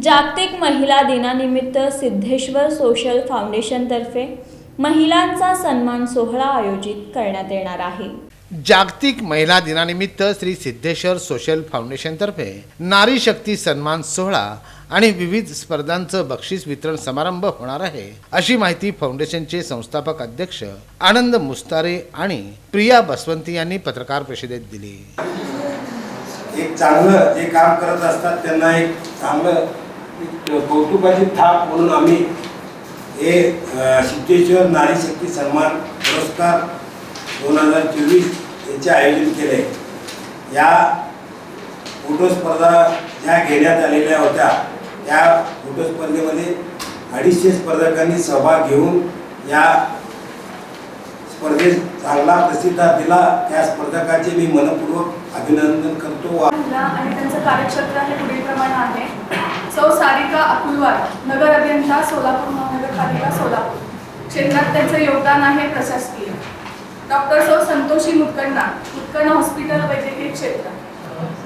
जागतिक महिला दिनानिमित्त सिद्धेश्वर सोशल फाउंडेशनतर्फे महिलांचा सन्मान सोहळा आयोजित करण्यात येणार आहे। जागतिक महिला दिनानिमित्त श्री सिद्धेश्वर सोशल फाउंडेशनतर्फे नारी शक्ती सन्मान सोहळा आणि विविध स्पर्धांचं बक्षीस वितरण समारंभ होणार आहे, अशी माहिती फाउंडेशनचे संस्थापक अध्यक्ष आनंद मुस्तारे आणि प्रिया बसवंती यांनी पत्रकार परिषदेत दिली। एक चांगलं जे काम करत असतात त्यांना एक चांगलं कौतुकाची थाप म्हणून आम्ही हे सिद्धेश्वर नारी शक्ती सन्मान पुरस्कार 2024 याचे आयोजन केले। या फोटो स्पर्धा ज्या घेण्यात आलेल्या होत्या त्या फोटो स्पर्धेमध्ये 250 स्पर्धकांनी सहभाग घेऊन या स्पर्धेत चांगला प्रतिसाद दिला। त्या स्पर्धकांचे मी मनपूर्वक अभिनंदन करतो। आणि त्यांचं कार्यक्षेत्र हे पुढीलप्रमाणे आहे। सौ सारिका अकुलवार, नगर अभियंता, सोलापूर महानगरपालिका सोलापूर। क्षेत्रात त्यांचं योगदान आहे प्रशासकीय। डॉक्टर सौ संतोषी मुतकर्णा हॉस्पिटल वैद्यकीय क्षेत्र।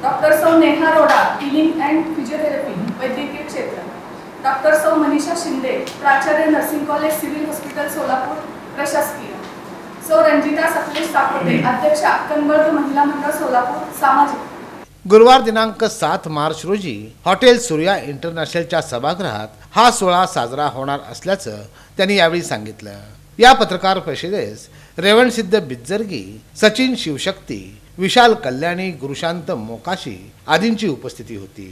डॉक्टर सौ नेहा रोडा, हिलिंग अँड फिजिओथेरपी वैद्यकीय क्षेत्र। डॉक्टर सौ मनीषा शिंदे, प्राचार्य nursing college civil hospital Solapur प्रशासकीय। सौ रंजिता सकलेश साकोते, अध्यक्ष अक्कनबर्ग महिला मंडळ सोलापूर सामाजिक। गुरुवार दिनांक 7 मार्च रोजी हॉटेल सूर्या इंटरनॅशनलच्या सभागृहात हा सोहळा साजरा होणार असल्याचं त्यांनी यावेळी सांगितलं। या पत्रकार परिषदेस रेवणसिद्ध बिज्जरगी, सचिन शिवशक्ती, विशाल कल्याणी, गुरुशांत मोकाशी आदींची उपस्थिती होती।